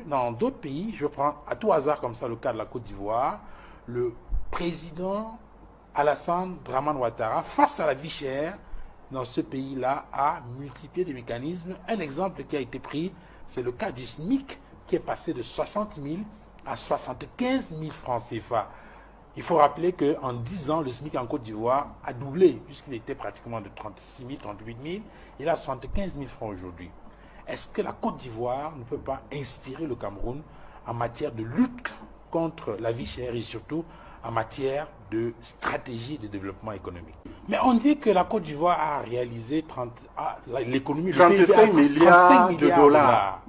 dans d'autres pays, je prends à tout hasard comme ça le cas de la Côte d'Ivoire, le président Alassane Dramane Ouattara, face à la vie chère, dans ce pays-là, a multiplié des mécanismes. Un exemple qui a été pris, c'est le cas du SMIC, qui est passé de 60 000 à 75 000 francs CFA. Il faut rappeler qu'en 10 ans, le SMIC en Côte d'Ivoire a doublé, puisqu'il était pratiquement de 36 000, 38 000. Il a 75 000 francs aujourd'hui. Est-ce que la Côte d'Ivoire ne peut pas inspirer le Cameroun en matière de lutte contre la vie chère et surtout en matière de stratégie de développement économique? Mais on dit que la Côte d'Ivoire a réalisé l'économie 35 milliards de dollars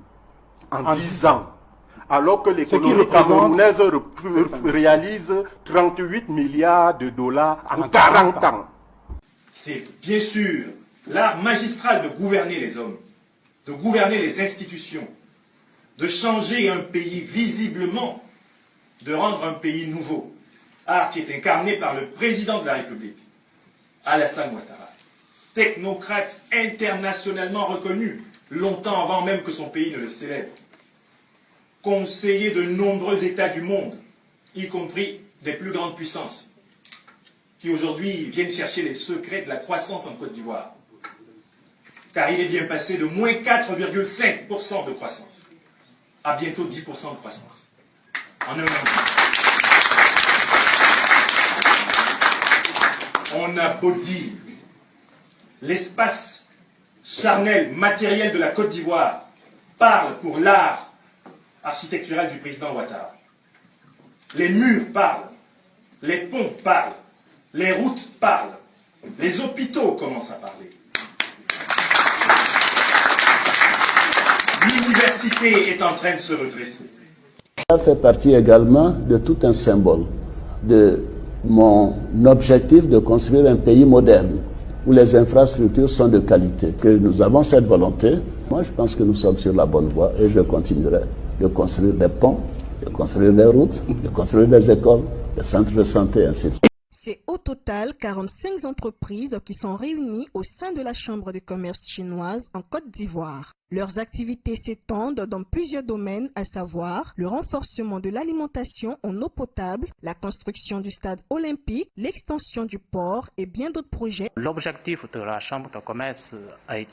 en 10 ans. Alors que l'économie camerounaise réalise 38 milliards de dollars en 40 ans. C'est bien sûr l'art magistral de gouverner les hommes, de gouverner les institutions, de changer un pays visiblement, de rendre un pays nouveau. Art qui est incarné par le président de la République, Alassane Ouattara, technocrate internationalement reconnu, longtemps avant même que son pays ne le célèbre. Conseiller de nombreux États du monde, y compris des plus grandes puissances, qui aujourd'hui viennent chercher les secrets de la croissance en Côte d'Ivoire. Car il est bien passé de moins 4,5% de croissance à bientôt 10% de croissance en un an. On a beau dire, l'espace charnel, matériel de la Côte d'Ivoire parle pour l'art architectural du président Ouattara. Les murs parlent, les ponts parlent, les routes parlent, les hôpitaux commencent à parler. L'université est en train de se redresser. Ça fait partie également de tout un symbole de mon objectif de construire un pays moderne où les infrastructures sont de qualité. Que nous avons cette volonté. Moi, je pense que nous sommes sur la bonne voie et je continuerai de construire des ponts, de construire des routes, de construire des écoles, des centres de santé, ainsi de suite. C'est au total 45 entreprises qui sont réunies au sein de la Chambre de commerce chinoise en Côte d'Ivoire. Leurs activités s'étendent dans plusieurs domaines, à savoir le renforcement de l'alimentation en eau potable, la construction du stade olympique, l'extension du port et bien d'autres projets. L'objectif de la Chambre de commerce est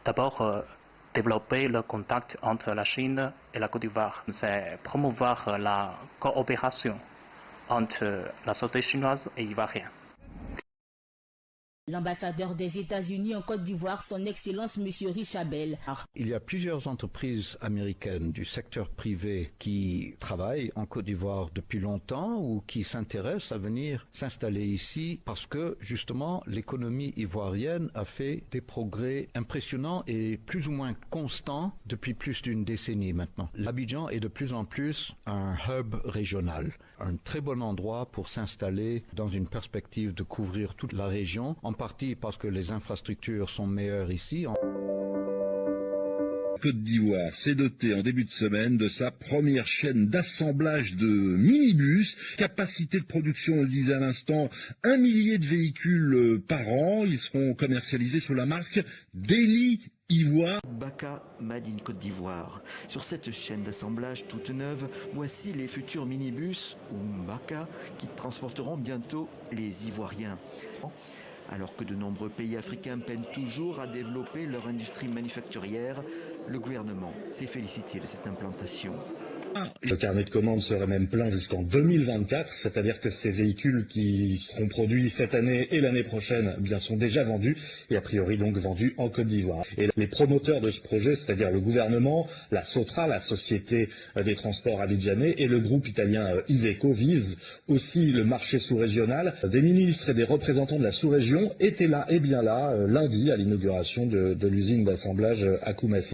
d'abord développer le contact entre la Chine et la Côte d'Ivoire. C'est promouvoir la coopération entre la société chinoise et ivoirienne. L'ambassadeur des États-Unis en Côte d'Ivoire, son Excellence M. Richard Bell. Il y a plusieurs entreprises américaines du secteur privé qui travaillent en Côte d'Ivoire depuis longtemps ou qui s'intéressent à venir s'installer ici parce que justement l'économie ivoirienne a fait des progrès impressionnants et plus ou moins constants depuis plus d'une décennie maintenant. L'Abidjan est de plus en plus un hub régional, un très bon endroit pour s'installer dans une perspective de couvrir toute la région, en partie parce que les infrastructures sont meilleures ici. Côte d'Ivoire s'est dotée en début de semaine de sa première chaîne d'assemblage de minibus. Capacité de production, on le disait à l'instant, 1 millier de véhicules par an. Ils seront commercialisés sous la marque Daily Ivoire. Baka Made in Côte d'Ivoire. Sur cette chaîne d'assemblage toute neuve, voici les futurs minibus ou Baka qui transporteront bientôt les Ivoiriens. Alors que de nombreux pays africains peinent toujours à développer leur industrie manufacturière, le gouvernement s'est félicité de cette implantation. Le carnet de commandes serait même plein jusqu'en 2024, c'est-à-dire que ces véhicules qui seront produits cette année et l'année prochaine bien, sont déjà vendus et a priori donc vendus en Côte d'Ivoire. Et les promoteurs de ce projet, c'est-à-dire le gouvernement, la Sotra, la société des transports abidjanais et le groupe italien Iveco visent aussi le marché sous-régional. Des ministres et des représentants de la sous-région étaient là et bien là lundi à l'inauguration de l'usine d'assemblage à Koumassi.